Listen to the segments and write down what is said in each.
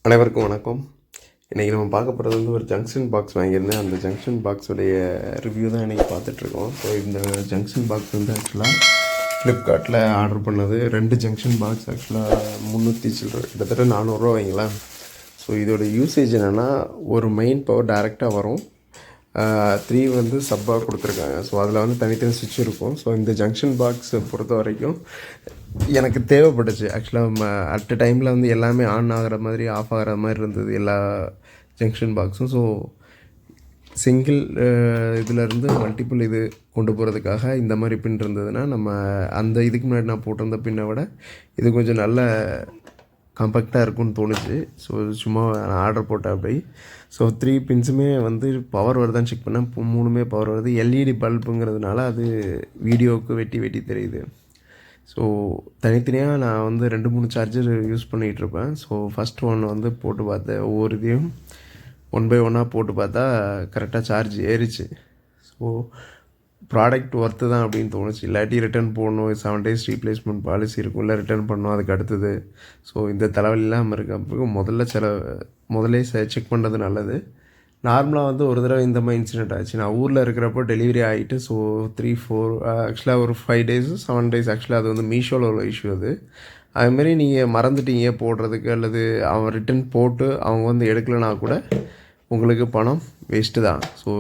அனைவருக்கும் வணக்கம். இன்றைக்கி நம்ம பார்க்க போகிறது வந்து ஒரு ஜங்ஷன் பாக்ஸ் வாங்கியிருந்தேன். அந்த ஜங்ஷன் பாக்ஸுடைய ரிவ்யூ தான் இன்றைக்கி பார்த்துட்ருக்கோம். ஸோ இந்த ஜங்ஷன் பாக்ஸ் வந்து ஆக்சுவலாக ஃப்ளிப்கார்ட்டில் ஆர்டர் பண்ணது 2 ஜங்ஷன் பாக்ஸ். ஆக்சுவலாக 300 சில்லற, கிட்டத்தட்ட 400 வைங்களேன். ஸோ இதோட யூசேஜ் என்னென்னா, ஒரு மெயின் பவர் டைரெக்டாக வரும், 3 வந்து சப்பாக கொடுத்துருக்காங்க. ஸோ அதில் வந்து தனித்தனி சுவிட்ச் இருக்கும். ஸோ இந்த ஜங்ஷன் பாக்ஸ் பொறுத்த வரைக்கும் எனக்கு தேவைப்பட்டுச்சு. ஆக்சுவலாக அட் டைமில் வந்து எல்லாமே ஆன் ஆகிற மாதிரி ஆஃப் ஆகிற மாதிரி இருந்தது எல்லா ஜங்ஷன் பாக்ஸும். ஸோ சிங்கிள் இதிலேருந்து மல்டிபிள் இது கொண்டு போகிறதுக்காக இந்த மாதிரி பின் இருந்ததுன்னா, நம்ம அந்த இதுக்கு முன்னாடி நான் போட்டிருந்த பின்னை விட இது கொஞ்சம் நல்ல காம்பேக்டாக இருக்கும்னு தோணுச்சு. ஸோ சும்மா நான் ஆர்டர் போட்டேன் அப்படி. ஸோ 3 பின்ஸுமே வந்து பவர் வருதான்னு செக் பண்ணேன். 3மே பவர் வருது. எல்இடி பல்புங்கிறதுனால அது வீடியோவுக்கு வெட்டி தெரியுது. ஸோ தனித்தனியாக நான் வந்து 2-3 சார்ஜர் யூஸ் பண்ணிகிட்ருப்பேன். ஸோ ஃபஸ்ட் ஒன் வந்து போட்டு பார்த்தேன். ஒவ்வொரு இதையும் 1 by 1 போட்டு பார்த்தா கரெக்டாக சார்ஜ் ஏறிச்சு. ஸோ ப்ராடக்ட் ஒர்த்து தான் அப்படின்னு தோணுச்சு. இல்லாட்டி ரிட்டர்ன் போடணும், 7 days ரீப்ளேஸ்மெண்ட் பாலிசி இருக்கும், இல்லை ரிட்டர்ன் பண்ணணும் அதுக்கு அடுத்தது. ஸோ இந்த தலைவலி இல்லாமல் இருக்க முதல்ல செக் பண்ணுறது நல்லது. நார்மலாக வந்து ஒரு தடவை இந்த மாதிரி இன்சிடென்ட் ஆச்சு. நான் ஊரில் இருக்கிறப்போ டெலிவரி ஆகிட்டு, ஸோ 3-4 ஆக்சுவலாக ஒரு 5 days 7 days ஆக்சுவலாக அது வந்து மீஷோவில் உள்ள இஷ்யூ அது. அதுமாரி நீங்கள் மறந்துட்டீங்க போடுறதுக்கு, அல்லது அவன் ரிட்டன் போட்டு அவங்க வந்து எடுக்கலைன்னா கூட உங்களுக்கு பணம் வேஸ்ட்டு தான். ஸோ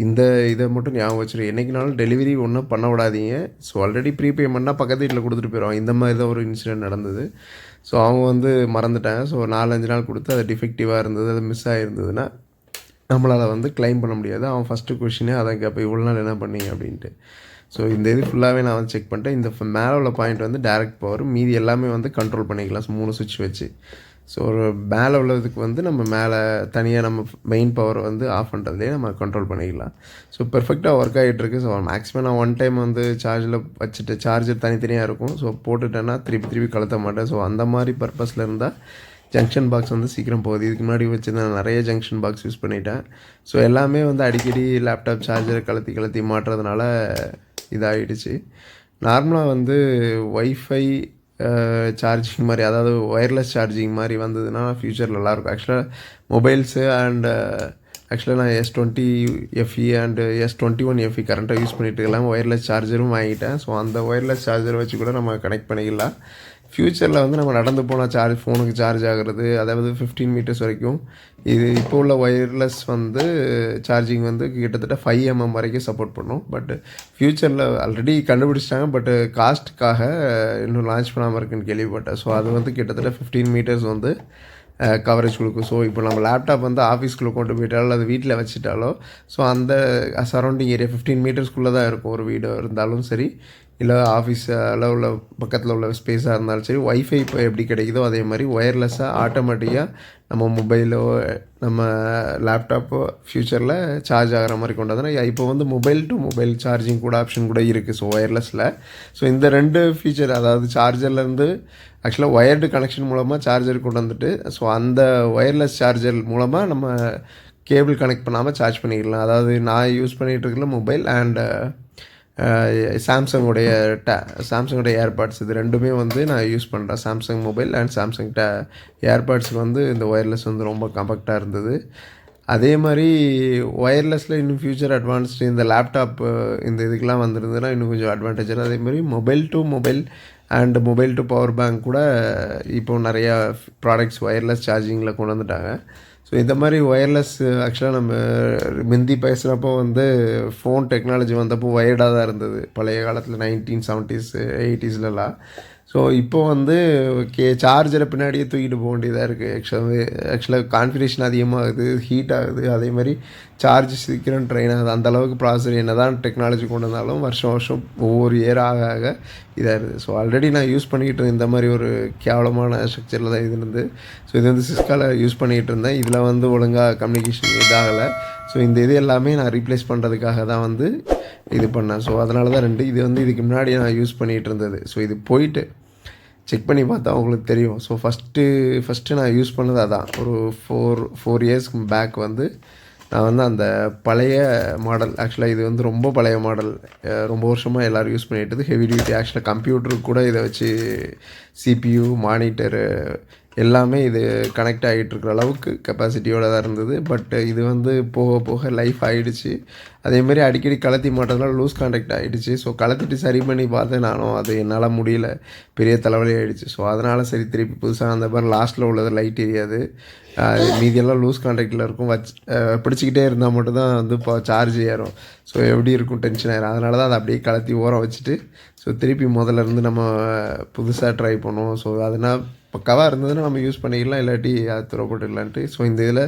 இந்த இதை மட்டும் ஞாபகம் வச்சுருக்கேன். என்றைக்குனாலும் டெலிவரி ஒன்றும் பண்ண விடாதீங்க. ஸோ ஆல்ரெடி ப்ரீபேமெண்ட்னா பக்கத்து வீட்டில் கொடுத்துட்டு போயிடுவாங்க. இந்த மாதிரி தான் ஒரு இன்சிடென்ட் நடந்தது. ஸோ அவங்க வந்து மறந்துட்டாங்க. ஸோ 4-5 நாள் கொடுத்து அது டிஃபெக்டிவாக இருந்தது, அது மிஸ் ஆகிருந்ததுன்னா நம்மளால் வந்து கிளைம் பண்ண முடியாது. அவன் ஃபஸ்ட்டு கொஷினே அதான் கேட்பேன், இவ்வளோ நாள் என்ன பண்ணீங்க அப்படின்ட்டு. ஸோ இந்த இது ஃபுல்லாகவே நான் வந்து செக் பண்ணிட்டேன். இந்த மேலே உள்ள பாயிண்ட் வந்து டைரக்ட் பவர், மீதி எல்லாமே வந்து கண்ட்ரோல் பண்ணிக்கலாம். ஸோ 3 சுவிட்ச் வச்சு. ஸோ ஒரு மேலே உள்ளதுக்கு வந்து நம்ம மேலே தனியாக நம்ம மெயின் பவர் வந்து ஆஃப் பண்ணுறதுலேயே நம்ம கண்ட்ரோல் பண்ணிக்கலாம். ஸோ பெர்ஃபெக்டாக ஒர்க் ஆகிட்டுருக்கு. ஸோ மேக்ஸிமம் நான் 1 டைம் வந்து சார்ஜில் வச்சுட்டு, சார்ஜர் தனித்தனியாக இருக்கும், ஸோ போட்டுட்டேன்னா திருப்பி கழுத்த மாட்டேன். ஸோ அந்த மாதிரி பர்பஸில் இருந்தால் ஜங்ஷன் பாக்ஸ் வந்து சீக்கிரம் போகுது. இதுக்கு முன்னாடி வச்சு நான் நிறைய ஜங்ஷன் பாக்ஸ் யூஸ் பண்ணிட்டேன். ஸோ எல்லாமே வந்து அடிக்கடி லேப்டாப் சார்ஜரை கலத்தி மாட்டுறதுனால இதாகிடுச்சு. நார்மலாக வந்து ஒய்ஃபை சார்ஜிங் மாதிரி, அதாவது ஒயர்லெஸ் சார்ஜிங் மாதிரி வந்ததுன்னா ஃப்யூச்சர் நல்லாயிருக்கும். ஆக்சுவலாக மொபைல்ஸு அண்ட் ஆக்சுவலாக நான் S20 FE and S21 FE கரண்ட்டாக யூஸ் பண்ணிட்டு இருக்கலாம். ஒயர்லெஸ் சார்ஜரும் வாங்கிட்டேன். ஸோ அந்த ஒயர்லெஸ் சார்ஜரை வச்சு கூட நம்ம கனெக்ட் பண்ணிக்கலாம். ஃப்யூச்சரில் வந்து நம்ம நடந்து போனால் ஃபோனுக்கு சார்ஜ் ஆகிறது, அதாவது 15 meters வரைக்கும். இது இப்போ உள்ள ஒயர்லெஸ் வந்து சார்ஜிங் வந்து கிட்டத்தட்ட 5 mm வரைக்கும் சப்போர்ட் பண்ணும். பட் ஃப்யூச்சரில் ஆல்ரெடி கண்டுபிடிச்சிட்டாங்க, பட்டு காஸ்ட்டுக்காக இன்னும் லான்ச் பண்ணாமல் இருக்குன்னு கேள்விப்பட்டேன். ஸோ அது வந்து கிட்டத்தட்ட 15 meters வந்து கவரேஜ் கொடுக்கும். ஸோ இப்போ நம்ம லேப்டாப் வந்து ஆஃபீஸ்க்குள்ளே கொண்டு போயிட்டாலோ அது வீட்டில் வச்சுட்டாலோ, ஸோ அந்த சரௌண்டிங் ஏரியா 15 metersக்குள்ளே தான் இருக்கும். ஒரு வீடு இருந்தாலும் சரி, இல்லை ஆஃபீஸில் உள்ள பக்கத்தில் உள்ள ஸ்பேஸாக இருந்தாலும் சரி, ஒய்ஃபை இப்போ எப்படி கிடைக்குதோ அதே மாதிரி ஒயர்லெஸ்ஸாக ஆட்டோமேட்டிக்காக நம்ம மொபைலோ நம்ம லேப்டாப்போ ஃப்யூச்சரில் சார்ஜ் ஆகிற மாதிரி கொண்டு வந்தோன்னா, இப்போ வந்து மொபைல் டு மொபைல் சார்ஜிங் கூட ஆப்ஷன் கூட இருக்குது. ஸோ ஒயர்லெஸில் ஸோ இந்த 2 ஃபீச்சர், அதாவது சார்ஜர்லேருந்து ஆக்சுவலாக ஒயர்டு கனெக்ஷன் மூலமாக சார்ஜர் கொண்டு வந்துட்டு, ஸோ அந்த ஒயர்லெஸ் சார்ஜர் மூலமாக நம்ம கேபிள் கனெக்ட் பண்ணாமல் சார்ஜ் பண்ணிக்கலாம். அதாவது நான் யூஸ் பண்ணிகிட்டு இருக்கிற மொபைல் அண்ட் சாம்சங்குடைய ஏர்பாட்ஸ், இது 2மே வந்து நான் யூஸ் பண்ணுறேன். சாம்சங் மொபைல் அண்ட் சாம்சங் ஏர்பாட்ஸுக்கு வந்து இந்த ஒயர்லெஸ் வந்து ரொம்ப காம்பேக்டாக இருந்தது. அதே மாதிரி ஒயர்லெஸில் இன்னும் ஃப்யூச்சர் அட்வான்ஸ்டு இந்த லேப்டாப் இந்த இதுக்கெலாம் வந்துருந்ததுன்னா இன்னும் கொஞ்சம் அட்வான்டேஜாக. அதே மாதிரி mobile to mobile and mobile to power bank கூட இப்போது நிறையா ப்ராடக்ட்ஸ் ஒயர்லெஸ் சார்ஜிங்கில் கொண்டு வந்துட்டாங்க. ஸோ இந்த மாதிரி ஒயர்லெஸ் ஆக்சுவலாக நம்ம முந்தி பேசுகிறப்போ வந்து ஃபோன் டெக்னாலஜி வந்தப்போ ஒயர்டாக தான் இருந்தது. பழைய காலத்தில் 1970s 80sலலாம். ஸோ இப்போ வந்து சார்ஜரை பின்னாடியே தூக்கிட்டு போக வேண்டியதாக இருக்குது. ஆக்சுவலாக கான்ஃபிகரேஷன் அதிகமாகுது, ஹீட் ஆகுது, அதே மாதிரி சார்ஜ் சீக்கிரம் ட்ரெயின் ஆகுது. அந்தளவுக்கு ப்ராசஸர் என்ன தான் டெக்னாலஜி கொண்டு வந்தாலும் வருஷம் ஒவ்வொரு இயர் ஆக இதாக இருக்குது. ஸோ ஆல்ரெடி நான் யூஸ் பண்ணிக்கிட்டு இருந்தேன் இந்த மாதிரி ஒரு கேவலமான ஸ்ட்ரக்சரில் தான் இது இருந்து. ஸோ இது வந்து சிஸ்காவில் யூஸ் பண்ணிகிட்டு இருந்தேன். இதில் வந்து ஒழுங்காக கம்யூனிகேஷன் இதாகலை. ஸோ இந்த இது எல்லாமே நான் ரீப்ளேஸ் பண்ணுறதுக்காக தான் வந்து இது பண்ணேன். ஸோ அதனால தான் 2 இது வந்து இதுக்கு முன்னாடி நான் யூஸ் பண்ணிகிட்டு இருந்தது. ஸோ இது போயிட்டு செக் பண்ணி பார்த்தா உங்களுக்கு தெரியும். ஸோ ஃபஸ்ட்டு நான் யூஸ் பண்ணது அதான். ஒரு 4 years பேக் வந்து நான் வந்து அந்த பழைய மாடல், ஆக்சுவலாக இது வந்து ரொம்ப பழைய மாடல், ரொம்ப வருஷமாக எல்லோரும் யூஸ் பண்ணிகிட்டது, ஹெவி டியூட்டி. ஆக்சுவலாக கம்ப்யூட்டருக்கு கூட இதை வச்சு CPU மானிட்டரு எல்லாமே இது கனெக்ட் ஆகிட்டு இருக்கிற அளவுக்கு கெப்பாசிட்டியோடு தான் இருந்தது. பட் இது வந்து போக போக லைஃப் ஆகிடுச்சு. அதேமாதிரி அடிக்கடி கலத்தி மாட்டதுனால லூஸ் கான்டாக்ட் ஆகிடுச்சு. ஸோ கலத்திட்டு சரி பண்ணி பார்த்தேன் நானும், அது என்னால் முடியல, பெரிய தலைவலி ஆகிடுச்சு. ஸோ அதனால் சரி திருப்பி புதுசாக அந்த மாதிரி லாஸ்ட்டில் உள்ளது லைட் எரியாது, மீதியெல்லாம் லூஸ் கான்டாக்டில் இருக்கும். பிடிச்சிக்கிட்டே இருந்தால் மட்டும்தான் வந்து இப்போ சார்ஜ் ஏறும். ஸோ எப்படி இருக்கும், டென்ஷன் ஆயிரும். அதனால தான் அதை அப்படியே கலத்தி ஓரம் வச்சுட்டு ஸோ திருப்பி முதல்ல இருந்து நம்ம புதுசாக ட்ரை பண்ணுவோம். ஸோ அதனால் பக்காவாக இருந்ததுன்னா நம்ம யூஸ் பண்ணிக்கலாம், இல்லாட்டி அது துறை போட்டுக்கலான்ட்டு. ஸோ இந்த இதில்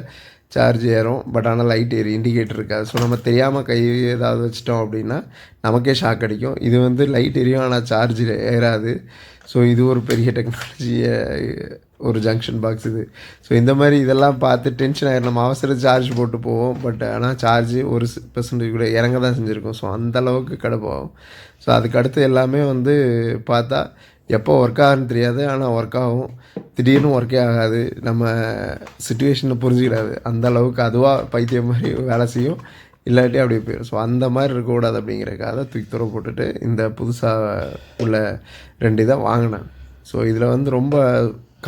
சார்ஜ் ஏறும், பட் ஆனால் லைட் ஏறி இண்டிகேட்டர் இருக்காது. ஸோ நம்ம தெரியாமல் கை ஏதாவது வச்சிட்டோம் அப்படின்னா நமக்கே ஷாக் அடிக்கும். இது வந்து லைட் எரியும் ஆனால் சார்ஜ் ஏறாது. ஸோ இது ஒரு பெரிய டெக்னாலஜியை ஒரு ஜங்ஷன் பாக்ஸ் இது. ஸோ இந்த மாதிரி இதெல்லாம் பார்த்து டென்ஷன் ஆகிடும். நம்ம அவசர சார்ஜ் போட்டு போவோம், பட் ஆனால் சார்ஜ் 1% கூட இறங்க தான் செஞ்சுருக்கோம். ஸோ அந்தளவுக்கு கடுப்பாகும். ஸோ அதுக்கு அடுத்து எல்லாமே வந்து பார்த்தா எப்போ ஒர்க் ஆகுன்னு தெரியாது, ஆனால் ஒர்க் ஆகும். திடீர்னு ஒர்க்கே ஆகாது, நம்ம சுச்சுவேஷனை புரிஞ்சுக்கிறாது. அந்த அளவுக்கு அதுவாக பைத்தியம் மாதிரி வேலை செய்யும், இல்லாட்டி அப்படியே போயிடும். ஸோ அந்த மாதிரி இருக்கக்கூடாது அப்படிங்கிறக்காக தூக்கி தூர போட்டுட்டு இந்த புதுசாக உள்ள 2 இதை வாங்கினேன். ஸோ இதில் வந்து ரொம்ப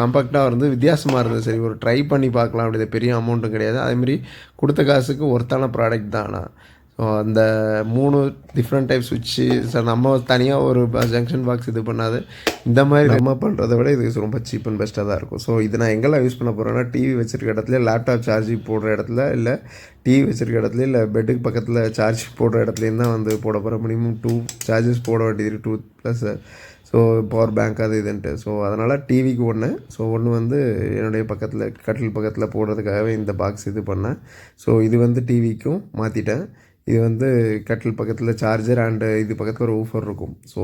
காம்பேக்டாக இருந்து வித்தியாசமாக இருந்தது. சரி ஒரு ட்ரை பண்ணி பார்க்கலாம், அப்படி பெரிய அமௌண்ட்டும் கிடையாது, அதேமாதிரி கொடுத்த காசுக்கு ஒர்த்தான ப்ராடக்ட் தான். ஆனால் ஸோ அந்த 3 டிஃப்ரெண்ட் டைப் சுவிட்சு சார் நம்ம தனியாக ஒரு ஜங்ஷன் பாக்ஸ் இது பண்ணாது. இந்த மாதிரி நம்ம பண்ணுறதை விட இது ரொம்ப சீப் அண்ட் பெஸ்ட்டாக தான் இருக்கும். ஸோ இது நான் எங்கெல்லாம் யூஸ் பண்ண போகிறேன்னா, டிவி வச்சுருக்க இடத்துல, லேப்டாப் சார்ஜிங் போடுற இடத்துல, இல்லை டிவி வச்சுருக்க இடத்துல, இல்லை பெட்டுக்கு பக்கத்தில் சார்ஜ் போடுற இடத்துலேயும் தான் வந்து போட போகிறேன். மினிமம் 2 சார்ஜஸ் போட வேண்டியது, 2 ப்ளஸ் ஸோ பவர் பேங்க் அது இதுன்ட்டு. ஸோ அதனால் டிவிக்கு ஒன்று, ஸோ ஒன்று வந்து என்னுடைய பக்கத்தில் கட்டில் பக்கத்தில் போடுறதுக்காகவே இந்த பாக்ஸ் இது பண்ணேன். ஸோ இது வந்து டிவிக்கும் மாற்றிட்டேன். இது வந்து கட்டில் பக்கத்தில் சார்ஜர் அண்டு இது பக்கத்தில் ஒரு ஊஃபர் இருக்கும். ஸோ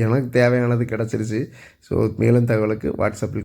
எனக்கு தேவையானது கிடச்சிருச்சு. ஸோ மேலும் தகவலுக்கு வாட்ஸ்அப்பில்